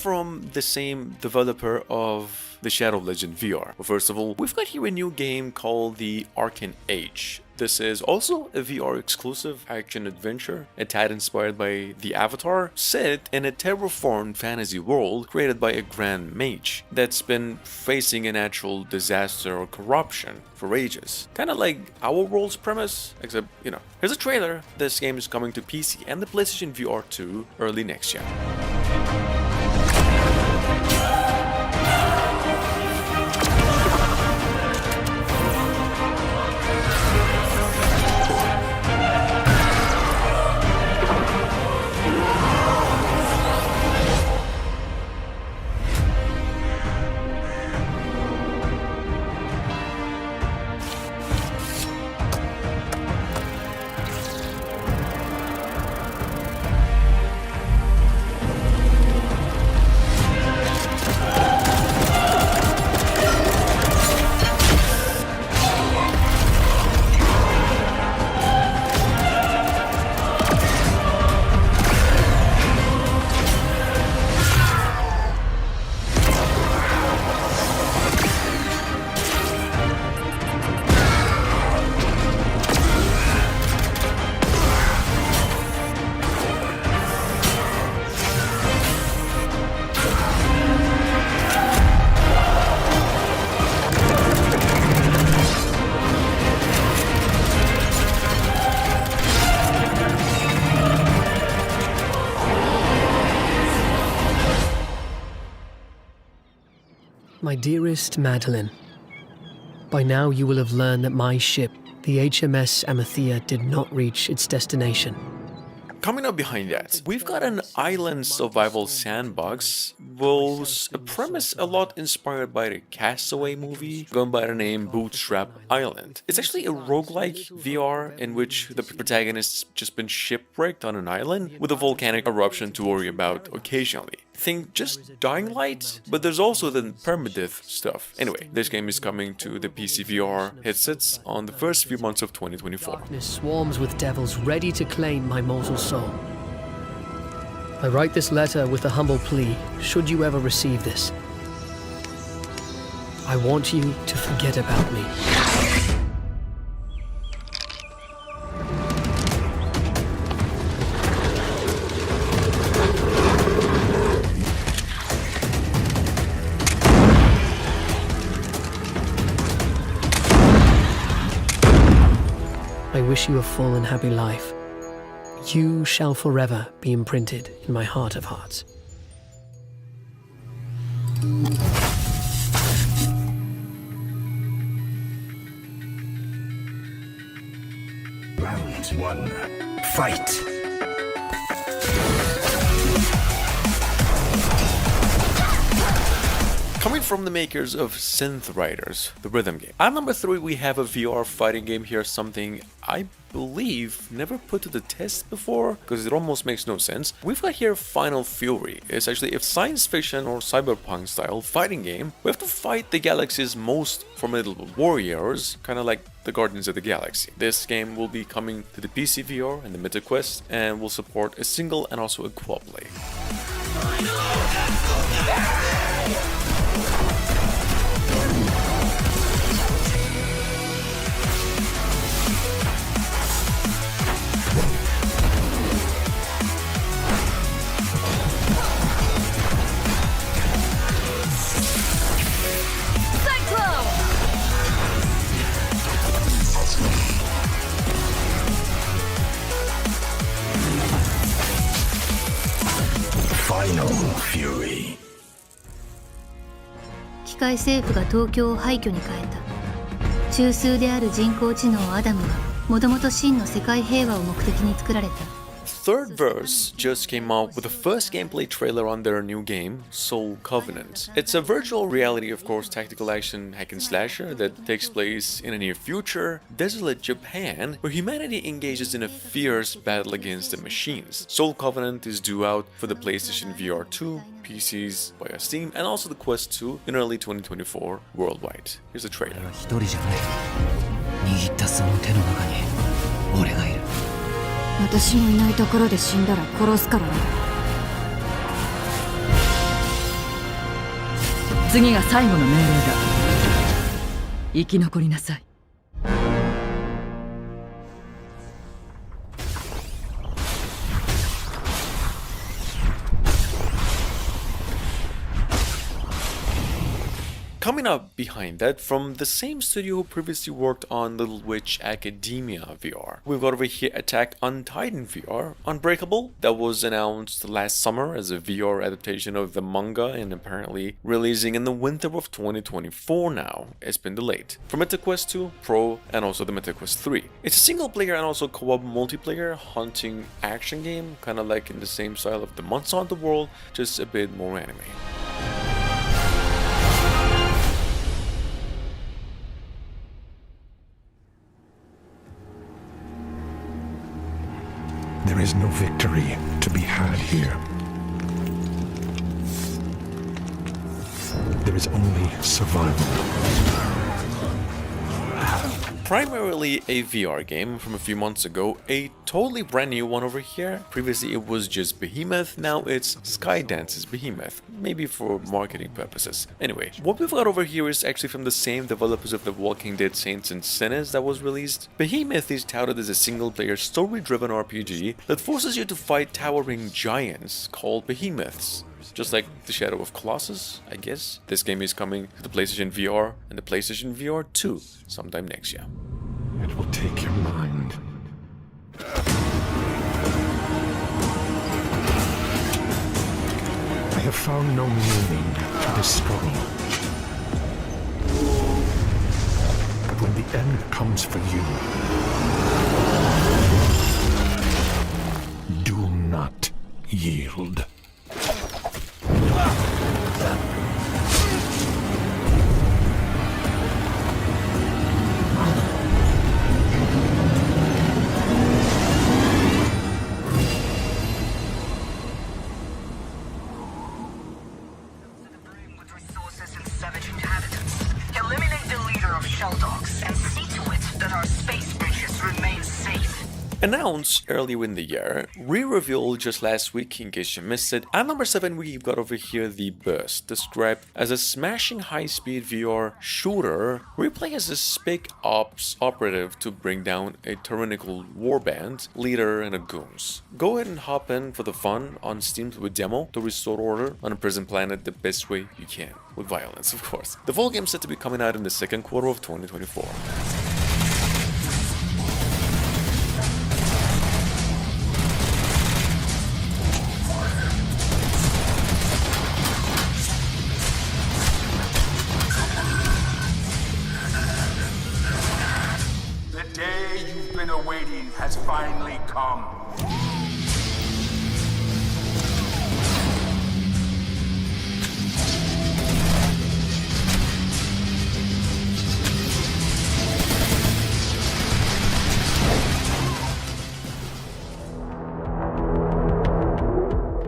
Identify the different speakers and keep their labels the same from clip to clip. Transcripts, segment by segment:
Speaker 1: from the same developer of the Shadow Legend VR. Well, first of all, we've got here a new game called the Arcane Age. This is also a VR exclusive action adventure, a tad inspired by the Avatar, set in a terraformed fantasy world created by a grand mage that's been facing a natural disaster or corruption for ages. Kinda like our world's premise, except, here's a trailer. This game is coming to PC and the PlayStation VR 2 early next year.
Speaker 2: My dearest Madeline, by now you will have learned that my ship, the HMS Amathea, did not reach its destination.
Speaker 1: Coming up behind that, we've got an island survival sandbox with a premise a lot inspired by the Castaway movie going by the name Bootstrap Island. It's actually a roguelike VR in which the protagonist's just been shipwrecked on an island with a volcanic eruption to worry about occasionally. Think just Dying Light, but there's also the permadeath stuff. Anyway, this game is coming to the PCVR headsets on the first few months of 2024.
Speaker 2: Darkness swarms with devils ready to claim my mortal soul. I write this letter with a humble plea, should you ever receive this. I want you to forget about me. I wish you a full and happy life. You shall forever be imprinted in my heart of hearts.
Speaker 3: Round one, fight!
Speaker 1: Coming from the makers of Synth Riders, the rhythm game. At number 3 we have a VR fighting game here, something I believe never put to the test before, because it almost makes no sense. We've got here Final Fury. It's actually a science fiction or cyberpunk style fighting game. We have to fight the galaxy's most formidable warriors, kind of like the Guardians of the Galaxy. This game will be coming to the PC VR and the Meta Quest, and will support a single and also a co-op play.
Speaker 3: Final Fury.
Speaker 4: 機械政府が東京を廃墟に変えた。中枢である人工知能アダムはもともと真の世界平和を目的に作られた。
Speaker 1: Third Verse just came out with the first gameplay trailer on their new game, Soul Covenant. It's a virtual reality, of course, tactical action hack and slasher that takes place in a near future, desolate Japan, where humanity engages in a fierce battle against the machines. Soul Covenant is due out for the PlayStation VR 2, PCs via Steam, and also the Quest 2 in early 2024 worldwide. Here's a trailer.
Speaker 5: 握ったその手の中に俺がいる。
Speaker 4: 私のいないところで死んだら殺すからね。
Speaker 6: 次が最後の命令だ。生き残りなさい。
Speaker 1: Coming up behind that, from the same studio who previously worked on Little Witch Academia VR, we've got over here Attack on Titan VR. Unbreakable, that was announced last summer as a VR adaptation of the manga and apparently releasing in the winter of 2024 now. It's been delayed. For MetaQuest 2 Pro and also the MetaQuest 3. It's a single player and also co-op multiplayer hunting action game, kind of like in the same style of the Monster Hunter World, just a bit more anime.
Speaker 3: There is no victory to be had here. There is only survival.
Speaker 1: Primarily a VR game from a few months ago, a totally brand new one over here. Previously it was just Behemoth, now it's Skydance's Behemoth, maybe for marketing purposes. Anyway, what we've got over here is actually from the same developers of The Walking Dead Saints and Sinners that was released. Behemoth is touted as a single-player story-driven RPG that forces you to fight towering giants called behemoths. Just like the Shadow of Colossus, I guess. This game is coming to the PlayStation VR and the PlayStation VR 2 sometime next year.
Speaker 3: It will take your mind. I have found no meaning to this struggle. But when the end comes for you, do not yield.
Speaker 1: Announced earlier in the year, re-revealed just last week in case you missed it. At number 7 we've got over here The Burst, described as a smashing high-speed VR shooter where you play as a spec ops operative to bring down a tyrannical warband leader and a goons. Go ahead and hop in for the fun on Steam with demo to restore order on a prison planet the best way you can, with violence of course. The full game is set to be coming out in the second quarter of 2024.
Speaker 7: Awaiting has finally come.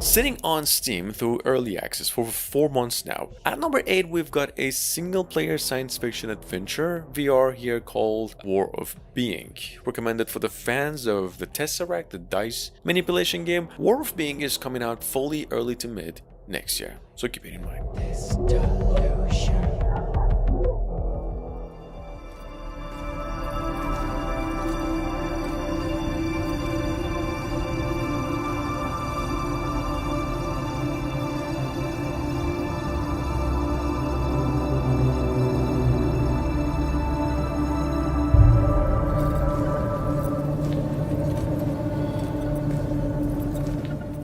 Speaker 1: Sitting on Steam through early access for 4 months now. At number 8 we've got a single player science fiction adventure VR here called War of Being. Recommended for the fans of the Tesseract, the dice manipulation game. War of Being is coming out fully early to mid next year, so keep it in mind.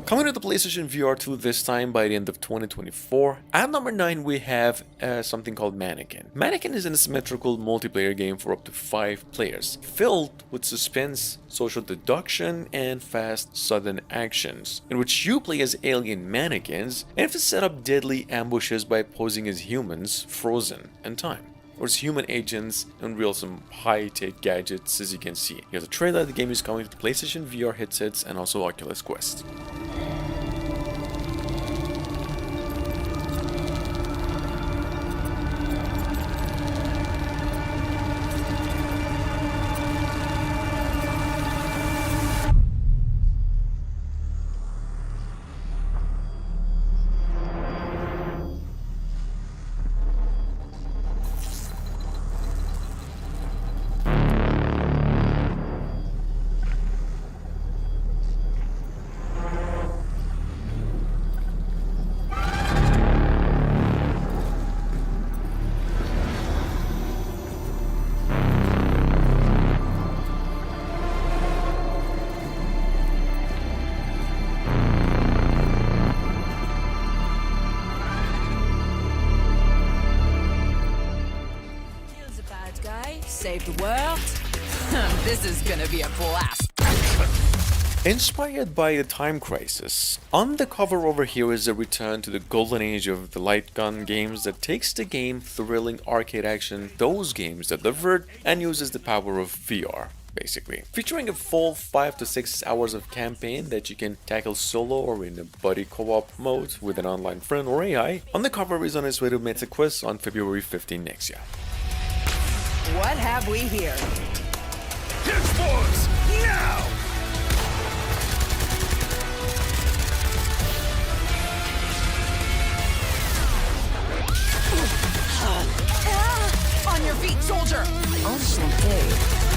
Speaker 1: Coming to the PlayStation VR 2 this time by the end of 2024. At number 9 we have something called Mannequin. Mannequin is an asymmetrical multiplayer game for up to 5 players, filled with suspense, social deduction, and fast sudden actions, in which you play as alien mannequins and have to set up deadly ambushes by posing as humans frozen in time. Or as human agents and real some high-tech gadgets as you can see. Here's a trailer. The game is coming to the PlayStation VR headsets and also Oculus Quest.
Speaker 8: save the world? This is gonna be a blast.
Speaker 1: Inspired by the time crisis, on the cover over here is a return to the golden age of the light gun games that takes the game thrilling arcade action, those games that delivered, and uses the power of VR. Basically, featuring a full 5 to 6 hours of campaign that you can tackle solo or in a buddy co-op mode with an online friend or AI. On the cover is on its way to MetaQuest on February 15 next year.
Speaker 8: What have we here?
Speaker 7: His force! Now!
Speaker 8: On your feet, soldier! Enchanté.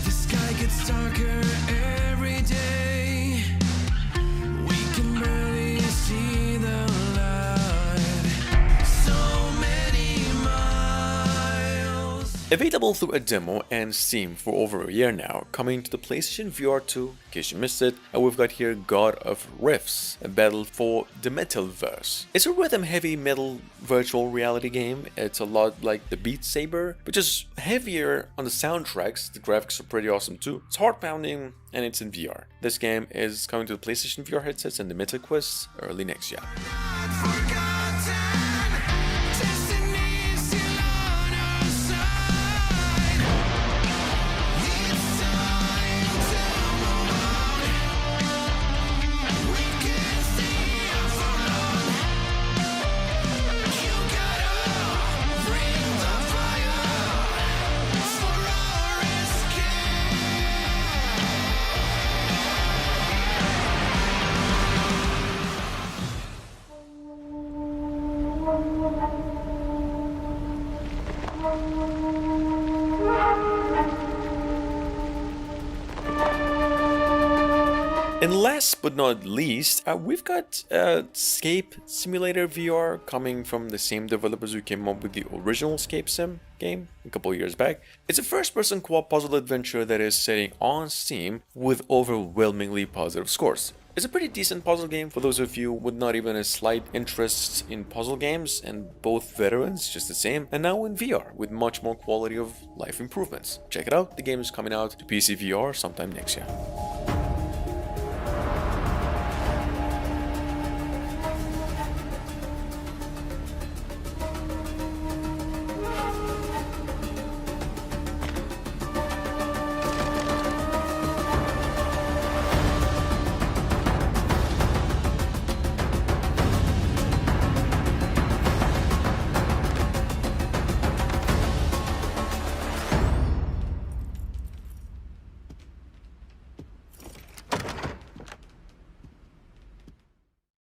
Speaker 9: The sky gets darker every day. We can barely see the light. So many miles.
Speaker 1: Available through a demo and Steam for over a year now, coming to the PlayStation VR 2, in case you missed it, and we've got here God of Rifts, a battle for the Metalverse. It's a rhythm-heavy metal virtual reality game. It's a lot like the Beat Saber, but just heavier on the soundtracks. The graphics are pretty awesome too. It's heart-pounding, and it's in VR. This game is coming to the PlayStation VR headsets and the MetaQuest early next year. And last but not least, we've got Escape Simulator VR coming from the same developers who came up with the original Escape Sim game a couple of years back. It's a first-person co-op puzzle adventure that is sitting on Steam with overwhelmingly positive scores. It's a pretty decent puzzle game for those of you with not even a slight interest in puzzle games, and both veterans just the same, and now in VR with much more quality of life improvements. Check it out, the game is coming out to PCVR sometime next year.